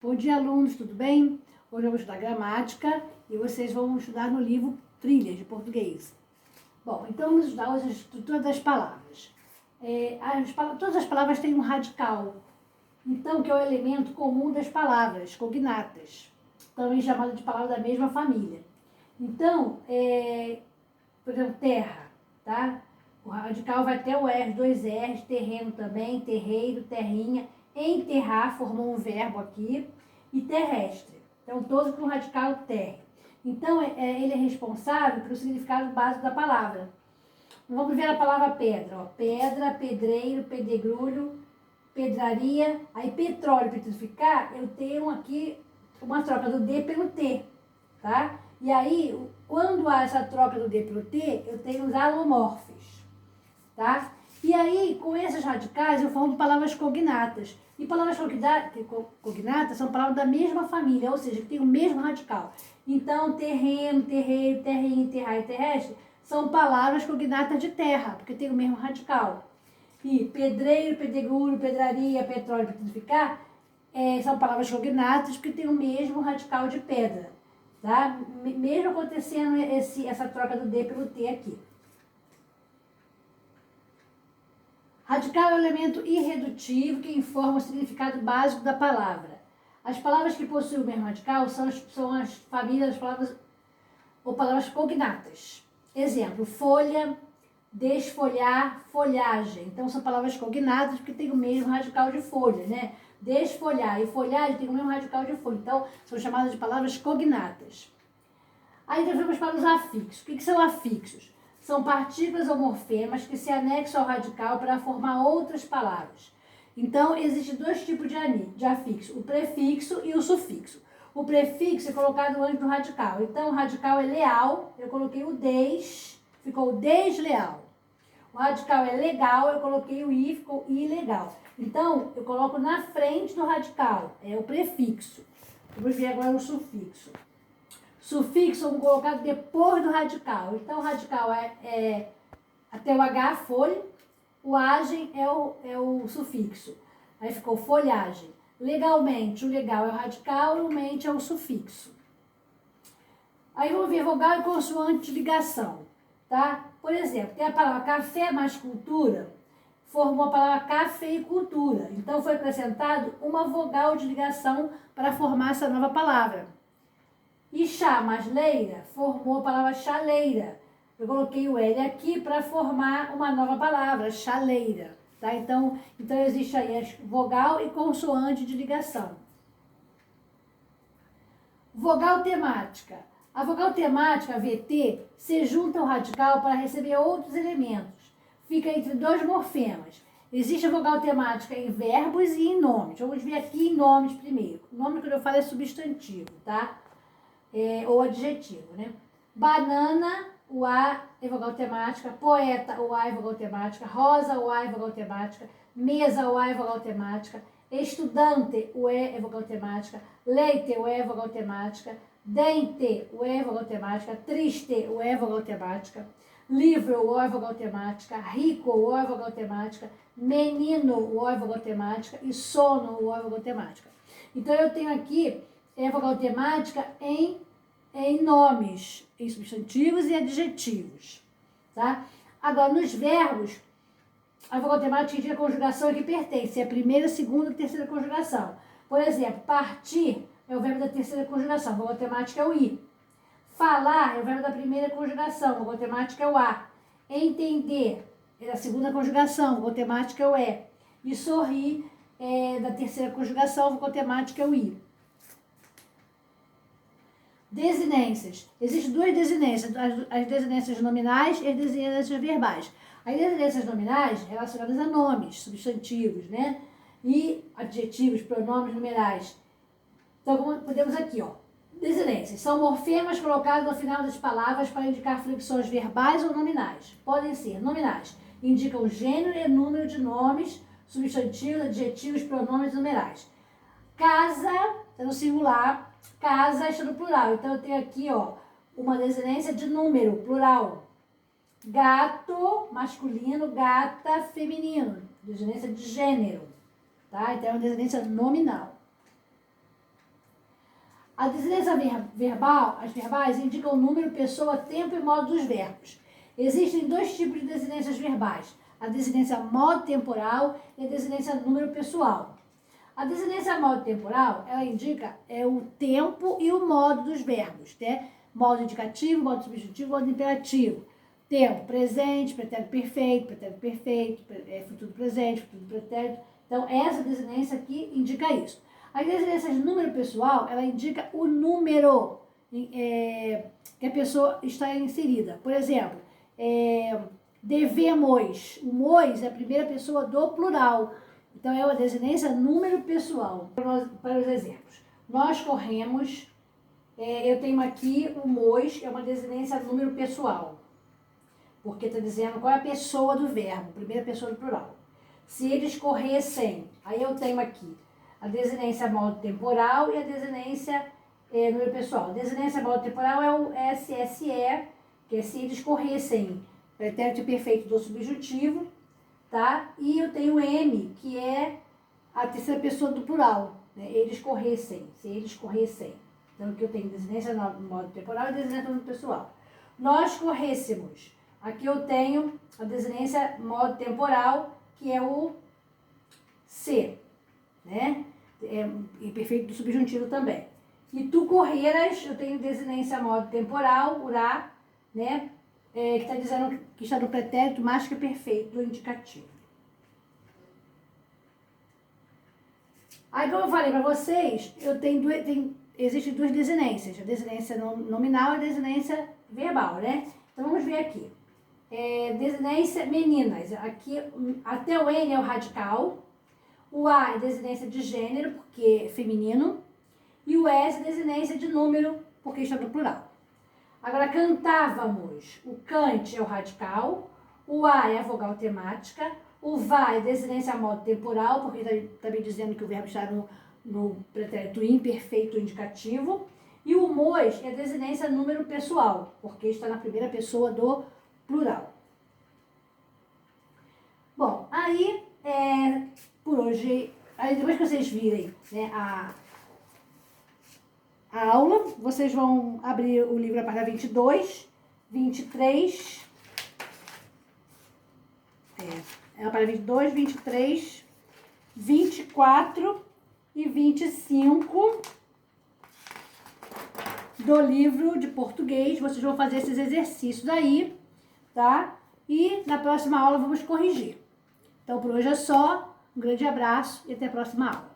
Bom dia, alunos, tudo bem? Hoje eu vou estudar gramática e vocês vão estudar no livro Trilhas de Português. Bom, então vamos estudar hoje a estrutura das palavras. Todas as palavras têm um radical, então que é o elemento comum das palavras, cognatas, também chamado de palavra da mesma família. Então, por exemplo, terra, tá? O radical vai até o R, dois R's, terreno também, terreiro, terrinha. Enterrar formou um verbo aqui, e terrestre. Então, todos com o radical terre. Então, ele é responsável pelo significado básico da palavra. Vamos ver a palavra pedra. Ó. Pedra, pedreiro, pedregulho, pedraria. Aí, petróleo, petrificar, eu tenho aqui uma troca do D pelo T, tá? E aí, quando há essa troca do D pelo T, eu tenho os alomorfes, tá? E aí, com esses radicais, eu formo palavras cognatas. E palavras cognatas são palavras da mesma família, ou seja, que tem o mesmo radical. Então, terreno, terreiro, terrinha, terrar e terrestre são palavras cognatas de terra, porque tem o mesmo radical. E pedreiro, pedregulho, pedraria, petróleo, petrificar, são palavras cognatas porque tem o mesmo radical de pedra. Tá? Mesmo acontecendo essa troca do D pelo T aqui. Radical é o elemento irredutivo que informa o significado básico da palavra. As palavras que possuem o mesmo radical são as famílias das palavras ou palavras cognatas. Exemplo, folha, desfolhar, folhagem. Então, são palavras cognatas porque tem o mesmo radical de folha, né? Desfolhar e folhagem tem o mesmo radical de folha. Então, são chamadas de palavras cognatas. Aí, nós vamos para os afixos. O que são afixos? São partículas ou morfemas que se anexam ao radical para formar outras palavras. Então, existem dois tipos de afixo, o prefixo e o sufixo. O prefixo é colocado antes do radical. Então, o radical é leal, eu coloquei o des, ficou desleal. O radical é legal, eu coloquei o i, ficou ilegal. Então, eu coloco na frente do radical, é o prefixo. Vamos ver agora o sufixo. Sufixo vamos colocar depois do radical. Então, o radical é até o H, folha. O agem é o sufixo. Aí ficou folhagem. Legalmente, o legal é o radical e o mente é o sufixo. Aí vamos ver vogal e consoante de ligação. Tá? Por exemplo, tem a palavra café mais cultura, formou a palavra cafeicultura. Então, foi acrescentado uma vogal de ligação para formar essa nova palavra. E chá mais leira formou a palavra chaleira. Eu coloquei o L aqui para formar uma nova palavra, chaleira. Tá? Então existe aí a vogal e consoante de ligação. Vogal temática. A vogal temática, VT, se junta ao radical para receber outros elementos. Fica entre dois morfemas. Existe a vogal temática em verbos e em nomes. Vamos ver aqui em nomes primeiro. Nome, quando eu falo, é substantivo, tá? Ou adjetivo, né? Banana, o A é vogal temática. Poeta, o A é vogal temática. Rosa, o A é vogal temática. Mesa, o A é vogal temática. Estudante, o E é vogal temática. Leite, o E é vogal temática. Dente, o E é vogal temática. Triste, o E é vogal temática. Livro, o O é vogal temática. Rico, o O é vogal temática. Menino, o O é vogal temática. E sono, o O é vogal temática. Então, eu tenho aqui vogal temática em nomes, em substantivos e adjetivos, tá? Agora, nos verbos, a vogal temática indica a conjugação que pertence, é a primeira, segunda e terceira conjugação. Por exemplo, partir é o verbo da terceira conjugação, a vogal temática é o I. Falar é o verbo da primeira conjugação, a vogal temática é o A. Entender é da segunda conjugação, a vogal temática é o E. E sorrir é da terceira conjugação, a vogal temática é o I. Desinências. Existem duas desinências, as desinências nominais e as desinências verbais. As desinências nominais relacionadas a nomes, substantivos, né? E adjetivos, pronomes numerais. Então, como podemos aqui, ó. Desinências. São morfemas colocados no final das palavras para indicar flexões verbais ou nominais. Podem ser nominais. Indicam gênero e número de nomes, substantivos, adjetivos, pronomes numerais. Casa, é no singular. Casa está no plural. Então, eu tenho aqui, ó, uma desinência de número, plural. Gato, masculino. Gata, feminino. Desinência de gênero. Tá? Então, é uma desinência nominal. A desinência verbal, as verbais, indicam o número, pessoa, tempo e modo dos verbos. Existem dois tipos de desinências verbais. A desinência modo temporal e a desinência número pessoal. A desinência modo temporal, ela indica o tempo e o modo dos verbos, né? Modo indicativo, modo subjuntivo, modo imperativo. Tempo, presente, pretérito perfeito, futuro presente, futuro pretérito. Então, essa desinência aqui indica isso. A desinência de número pessoal, ela indica o número que a pessoa está inserida. Por exemplo, devemos. O mois é a primeira pessoa do plural. Então, é uma desinência número pessoal. Para os exemplos. Nós corremos. Eu tenho aqui o mois, é uma desinência número pessoal. Porque está dizendo qual é a pessoa do verbo, primeira pessoa do plural. Se eles corressem, aí eu tenho aqui a desinência modo temporal e a desinência número pessoal. A desinência modo temporal é o SSE, que é se eles corressem, pretérito perfeito do subjuntivo, tá? E eu tenho o M, que é a terceira pessoa do plural, né? Eles corressem, se eles corressem. Então, aqui eu tenho desinência no modo temporal e desinência número pessoal. Nós corrêssemos. Aqui eu tenho a desinência modo temporal, que é o C, né? Imperfeito do subjuntivo também. E tu correras, eu tenho desinência modo temporal, urá, né? Que está dizendo que está no pretérito mais que perfeito do indicativo. Aí, como eu falei para vocês, existem duas desinências, a desinência nominal e a desinência verbal, né? Então, vamos ver aqui. Desinência meninas. Aqui, até o N é o radical. O A é desinência de gênero, porque é feminino. E o S é desinência de número, porque está no plural. Agora, cantávamos. O cante é o radical. O A é a vogal temática. O vá é desinência modo temporal, porque está me dizendo que o verbo está no pretérito imperfeito indicativo. E o mos é desinência número pessoal, porque está na primeira pessoa do plural. Bom, aí, por hoje, aí depois que vocês virem, né, a aula, vocês vão abrir o livro a página 22, 23, a página 22, 23, 24 e 25 do livro de português. Vocês vão fazer esses exercícios aí, tá? E na próxima aula vamos corrigir. Então, por hoje é só. Um grande abraço e até a próxima aula.